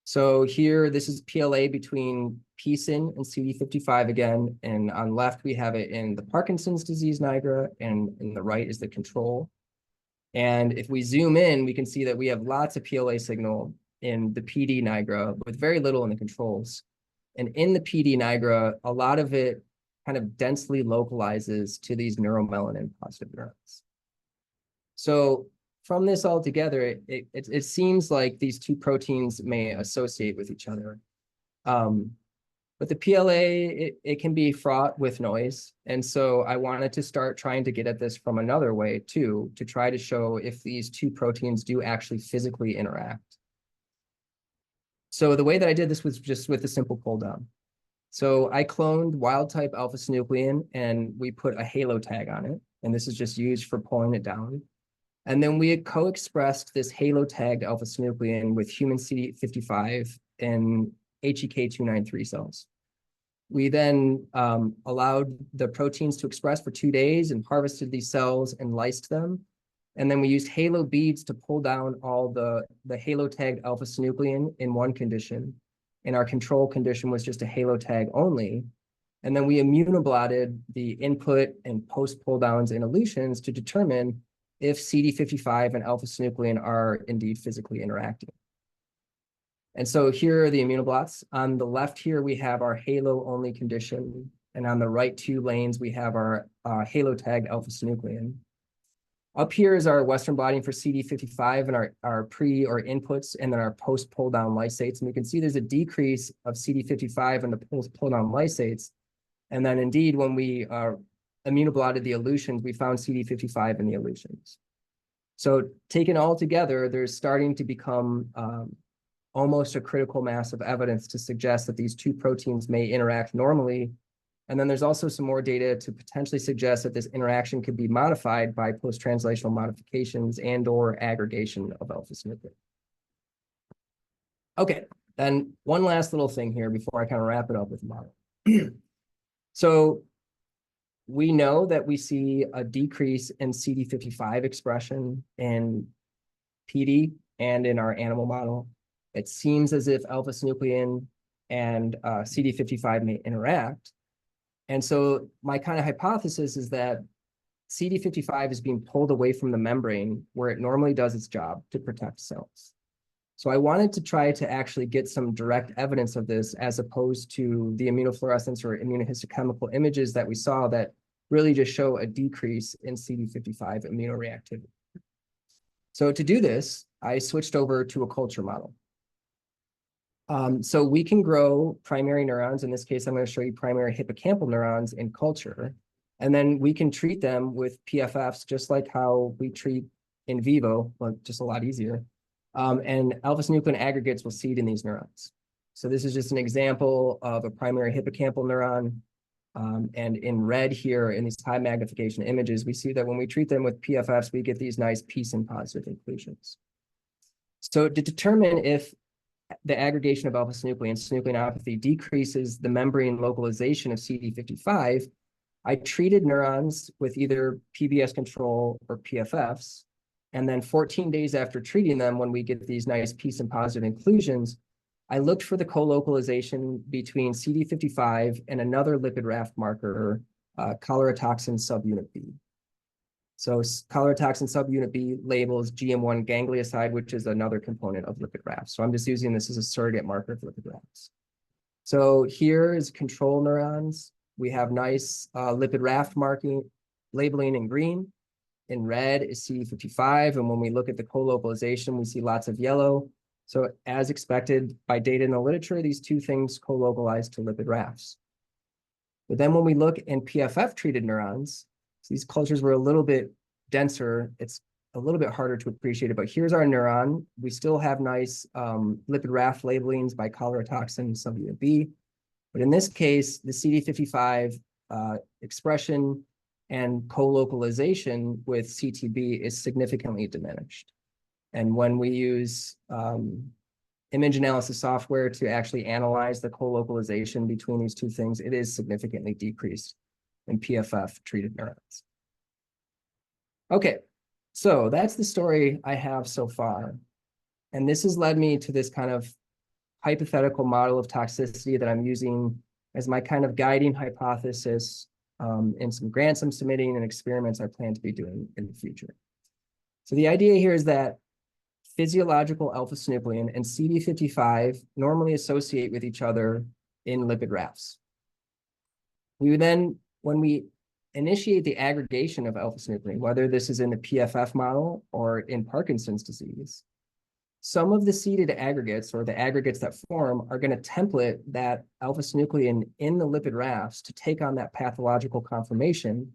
So here, this is PLA between PSIN and CD55 again, and on left, we have it in the Parkinson's disease nigra, and in the right is the control. And if we zoom in, we can see that we have lots of PLA signal in the PD nigra with very little in the controls. And in the PD nigra, a lot of it kind of densely localizes to these neuromelanin positive neurons. So from this all together, it seems like these two proteins may associate with each other. But the PLA, it can be fraught with noise. And so I wanted to start trying to get at this from another way too, to try to show if these two proteins do actually physically interact. So the way that I did this was just with a simple pull down. So I cloned wild type alpha-synuclein and we put a halo tag on it. And this is just used for pulling it down. And then we had co-expressed this halo tagged alpha-synuclein with human CD55 and HEK293 cells. We then allowed the proteins to express for 2 days and harvested these cells and lysed them. And then we used halo beads to pull down all the halo tagged alpha-synuclein in one condition. And our control condition was just a halo tag only. And then we immunoblotted the input and post pull downs and elutions to determine if CD55 and alpha-synuclein are indeed physically interacting. And so here are the immunoblots. On the left here, we have our halo-only condition. And on the right two lanes, we have our halo-tagged alpha-synuclein. Up here is our Western blotting for CD55 and our pre or inputs, and then our post pull down lysates. And you can see there's a decrease of CD55 in the post pull down lysates. And then indeed, when we immunoblotted the elutions, we found CD55 in the elutions. So taken all together, there's starting to become almost a critical mass of evidence to suggest that these two proteins may interact normally. And then there's also some more data to potentially suggest that this interaction could be modified by post-translational modifications and or aggregation of alpha-synuclein. Okay, then one last little thing here before I kind of wrap it up with the model. So we know that we see a decrease in CD55 expression in PD and in our animal model. It seems as if alpha-synuclein and CD55 may interact. And so my kind of hypothesis is that CD55 is being pulled away from the membrane where it normally does its job to protect cells. So I wanted to try to actually get some direct evidence of this as opposed to the immunofluorescence or immunohistochemical images that we saw that really just show a decrease in CD55 immunoreactivity. So to do this, I switched over to a culture model. So we can grow primary neurons. In this case, I'm going to show you primary hippocampal neurons in culture. And then we can treat them with PFFs, just like how we treat in vivo, but just a lot easier. And alpha-synuclein aggregates will seed in these neurons. So this is just an example of a primary hippocampal neuron. And in red here, in these high magnification images, we see that when we treat them with PFFs, we get these nice peace and positive inclusions. So to determine if the aggregation of alpha-synuclein, synucleinopathy decreases the membrane localization of CD55, I treated neurons with either PBS control or PFFs. And then 14 days after treating them, when we get these nice peace and positive inclusions, I looked for the co-localization between CD55 and another lipid raft marker, cholera-toxin subunit B. So cholera-toxin subunit B labels GM1 ganglioside, which is another component of lipid rafts. So I'm just using this as a surrogate marker for lipid rafts. So here is control neurons. We have nice lipid raft marking, labeling in green. In red is CD55. And when we look at the co-localization, we see lots of yellow. So as expected by data in the literature, these two things co-localize to lipid rafts. But then when we look in PFF-treated neurons, these cultures were a little bit denser. It's a little bit harder to appreciate it, but here's our neuron. We still have nice lipid raft labelings by cholera-toxin subunit B. But in this case, the CD55 expression and co-localization with CTB is significantly diminished. And when we use image analysis software to actually analyze the co-localization between these two things, it is significantly decreased in PFF-treated neurons. Okay, so that's the story I have so far. And this has led me to this kind of hypothetical model of toxicity that I'm using as my kind of guiding hypothesis in some grants I'm submitting and experiments I plan to be doing in the future. So the idea here is that physiological alpha-synuclein and CD55 normally associate with each other in lipid rafts. We would then, when we initiate the aggregation of alpha-synuclein, whether this is in the PFF model or in Parkinson's disease, some of the seeded aggregates or the aggregates that form are going to template that alpha-synuclein in the lipid rafts to take on that pathological conformation,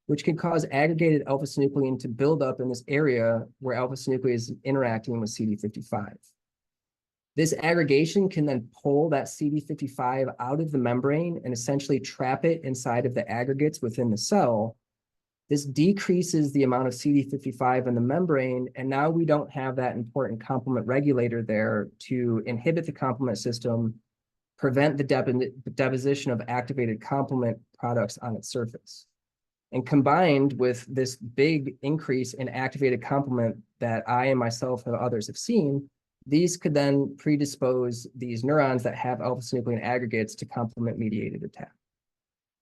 which can cause aggregated alpha-synuclein to build up in this area where alpha-synuclein is interacting with CD55. This aggregation can then pull that CD55 out of the membrane and essentially trap it inside of the aggregates within the cell. This decreases the amount of CD55 in the membrane, and now we don't have that important complement regulator there to inhibit the complement system, prevent the deposition of activated complement products on its surface. And combined with this big increase in activated complement that I and myself and others have seen, these could then predispose these neurons that have alpha-synuclein aggregates to complement-mediated attack.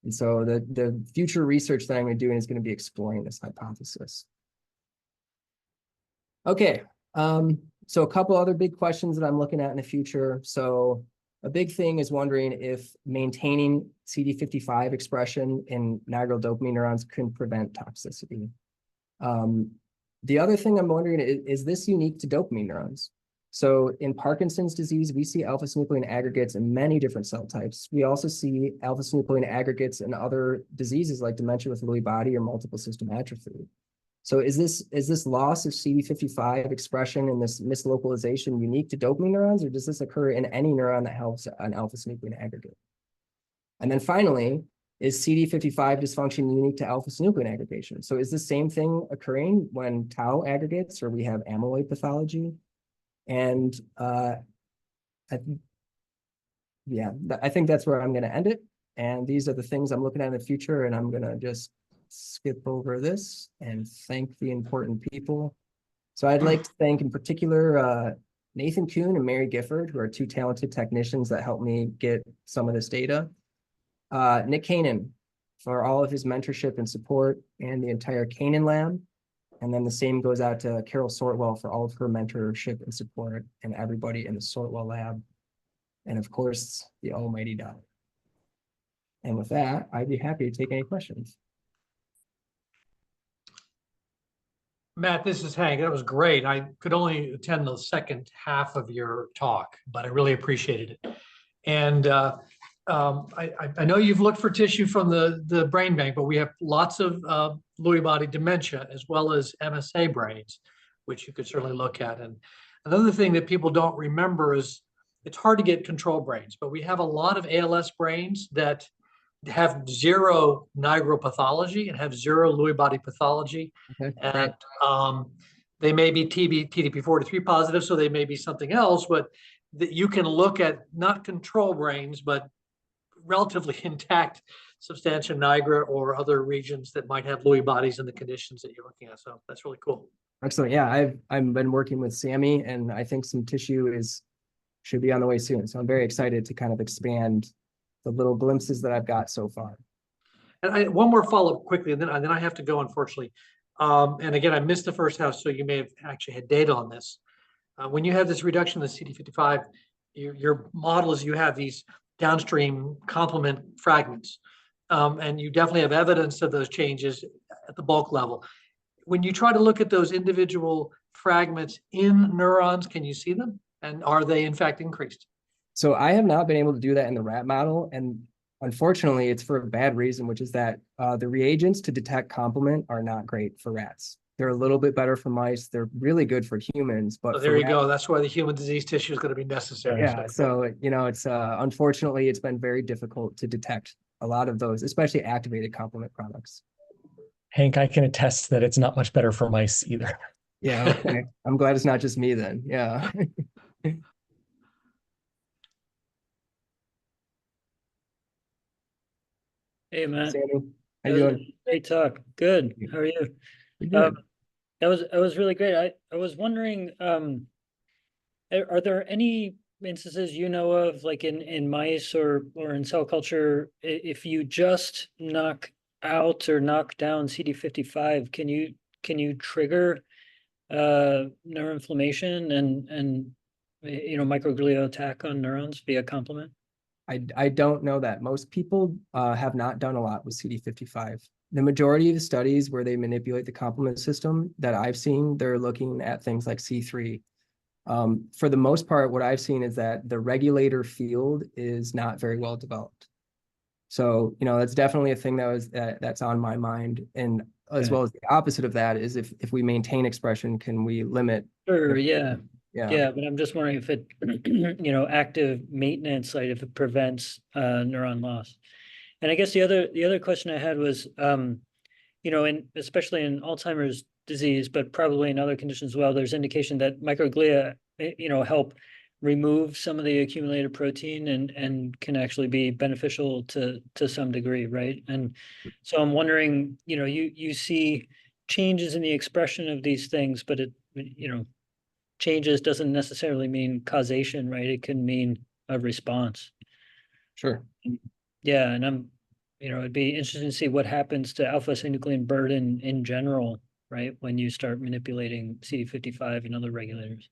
And so the future research that I'm going to do is going to be exploring this hypothesis. Okay, so a couple other big questions that I'm looking at in the future. So a big thing is wondering if maintaining CD55 expression in nigral dopamine neurons can prevent toxicity. The other thing I'm wondering is this unique to dopamine neurons? So in Parkinson's disease, we see alpha-synuclein aggregates in many different cell types. We also see alpha-synuclein aggregates in other diseases like dementia with Lewy body or multiple system atrophy. So is this loss of CD55 expression and this mislocalization unique to dopamine neurons, or does this occur in any neuron that has an alpha-synuclein aggregate? And then finally, is CD55 dysfunction unique to alpha-synuclein aggregation? So is the same thing occurring when tau aggregates or we have amyloid pathology? And yeah, I think that's where I'm going to end it. And these are the things I'm looking at in the future. And I'm going to just skip over this and thank the important people. So I'd like to thank in particular Nathan Kuhn and Mary Gifford, who are two talented technicians that helped me get some of this data. Nick Kanan for all of his mentorship and support, and the entire Kanan lab. And then the same goes out to Carol Sortwell for all of her mentorship and support, and everybody in the Sortwell lab. And of course, the almighty Doc. And with that, I'd be happy to take any questions. Matt, this is Hank. That was great. I could only attend the second half of your talk, but I really appreciated it. And I know you've looked for tissue from the brain bank, but we have lots of Lewy body dementia as well as MSA brains, which you could certainly look at. And another thing that people don't remember is it's hard to get control brains, but we have a lot of ALS brains that have zero nigropathology and have zero Lewy body pathology. Okay, and they may be TDP43 positive, so they may be something else, but that you can look at not control brains, but relatively intact substantia nigra or other regions that might have Lewy bodies in the conditions that you're looking at. So that's really cool. Excellent. Yeah, I've been working with Sammy, and I think some tissue should be on the way soon. So I'm very excited to kind of expand the little glimpses that I've got so far. And one more follow-up quickly, and then I have to go, unfortunately. And again, I missed the first house, so you may have actually had data on this. When you have this reduction of the CD55, your model is you have these downstream complement fragments, and you definitely have evidence of those changes at the bulk level. When you try to look at those individual fragments in neurons, can you see them? And are they in fact increased? So I have not been able to do that in the rat model, and unfortunately, it's for a bad reason, which is that the reagents to detect complement are not great for rats. They're a little bit better for mice. They're really good for humans, but so there you go. That's why the human disease tissue is going to be necessary. Yeah. So you know, it's unfortunately, it's been very difficult to detect a lot of those, especially activated complement products. Hank, I can attest that it's not much better for mice either. Yeah. Okay. I'm glad it's not just me then. Yeah. Hey, Matt. Sammy, how you doing? Great talk. Good. How are you? Good. That was really great. I was wondering, are there any instances you know of, like in mice or in cell culture, if you just knock out or knock down CD55, can you trigger neuroinflammation and microglial attack on neurons via complement? I don't know that. Most people have not done a lot with CD55. The majority of the studies where they manipulate the complement system that I've seen, they're looking at things like C3. For the most part, what I've seen is that the regulator field is not very well developed. So, you know, that's definitely a thing that's on my mind. And as well as the opposite of that is if we maintain expression, can we limit? Sure, yeah. Yeah. Yeah, but I'm just wondering if it, active maintenance, like if it prevents neuron loss. And I guess the other question I had was, especially in Alzheimer's disease, but probably in other conditions as well, there's indication that microglia, help remove some of the accumulated protein and can actually be beneficial to some degree, right? And so I'm wondering, you see changes in the expression of these things, but changes doesn't necessarily mean causation, right? It can mean a response. Sure. Yeah, and it'd be interesting to see what happens to alpha-synuclein burden in general, right? When you start manipulating CD55 and other regulators.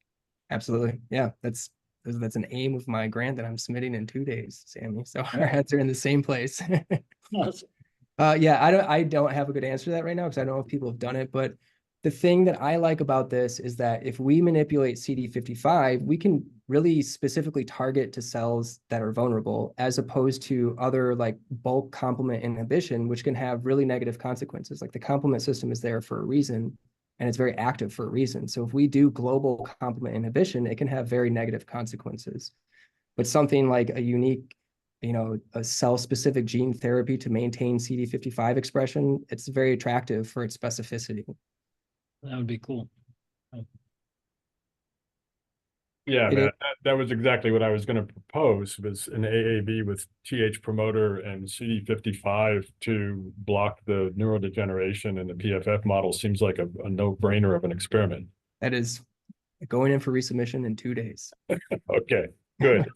Absolutely. Yeah, that's an aim of my grant that I'm submitting in 2 days, Sammy. So our heads are in the same place. Awesome. Yeah, I don't have a good answer to that right now because I don't know if people have done it, but the thing that I like about this is that if we manipulate CD55, we can really specifically target to cells that are vulnerable, as opposed to other like bulk complement inhibition, which can have really negative consequences. Like the complement system is there for a reason, and it's very active for a reason. So if we do global complement inhibition, it can have very negative consequences. But something like a unique, a cell-specific gene therapy to maintain CD55 expression, it's very attractive for its specificity. That would be cool. Yeah, It Matt, that was exactly what I was going to propose, was an AAV with TH promoter and CD55 to block the neurodegeneration, and the PFF model seems like a no-brainer of an experiment. That is going in for resubmission in 2 days. Okay, good.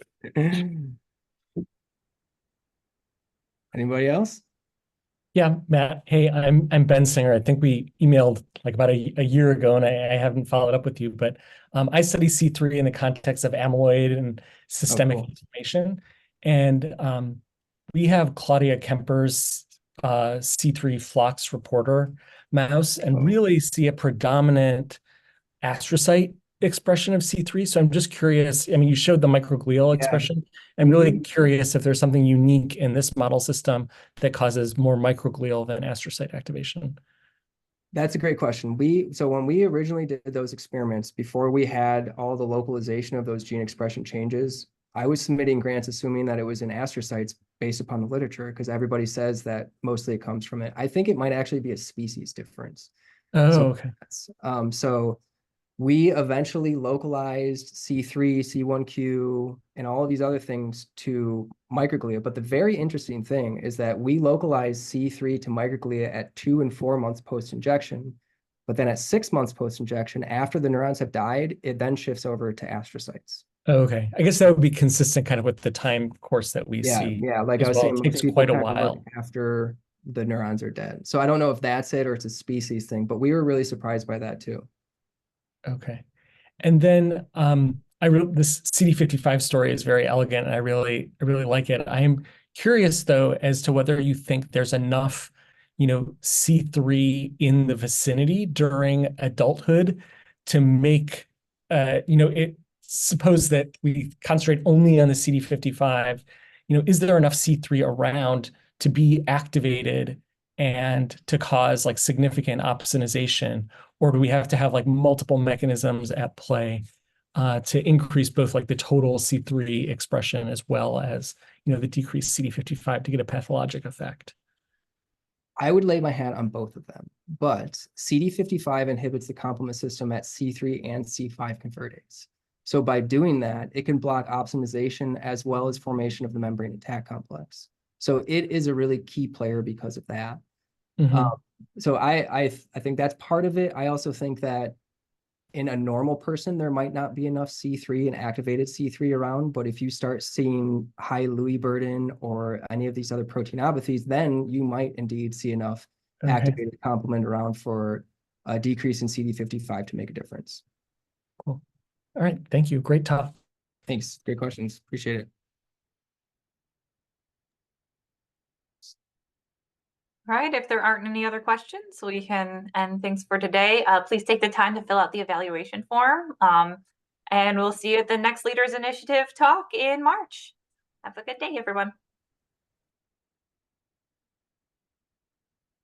Anybody else? Yeah, Matt. Hey, I'm Ben Singer. I think we emailed like about a year ago, and I haven't followed up with you, but I study C3 in the context of amyloid and systemic cool. inflammation. And we have Claudia Kemper's C3 Flox reporter mouse and really see a predominant astrocyte expression of C3. So I'm just curious. I mean, you showed the microglial expression. I'm really curious if there's something unique in this model system that causes more microglial than astrocyte activation. That's a great question. So when we originally did those experiments, before we had all the localization of those gene expression changes, I was submitting grants assuming that it was in astrocytes based upon the literature, because everybody says that mostly it comes from it. I think it might actually be a species difference. Oh, okay. So we eventually localized C3, C1q, and all of these other things to microglia. But the very interesting thing is that we localized C3 to microglia at 2 and 4 months post-injection. But then at 6 months post-injection, after the neurons have died, it then shifts over to astrocytes. Okay. I guess that would be consistent kind of with the time course that we see. Yeah. Like I was saying, it takes quite a while after the neurons are dead. So I don't know if that's it or it's a species thing, but we were really surprised by that too. Okay. And then I wrote this CD55 story is very elegant and I really like it. I'm curious though as to whether you think there's enough, C3 in the vicinity during adulthood to make it suppose that we concentrate only on the CD55, is there enough C3 around to be activated and to cause like significant opsonization? Or do we have to have like multiple mechanisms at play to increase both like the total C3 expression as well as, the decreased CD55 to get a pathologic effect? I would lay my hat on both of them, but CD55 inhibits the complement system at C3 and C5 convertase. So by doing that, it can block opsonization as well as formation of the membrane attack complex. So it is a really key player because of that. So I think that's part of it. I also think that in a normal person, there might not be enough C3 and activated C3 around, but if you start seeing high Lewy burden or any of these other proteinopathies, then you might indeed see enough activated complement around for a decrease in CD55 to make a difference. Cool. All right. Thank you. Great talk. Thanks. Great questions. Appreciate it. All right, if there aren't any other questions, we can end things for today. Please take the time to fill out the evaluation form. And we'll see you at the next Leaders Initiative talk in March. Have a good day, everyone.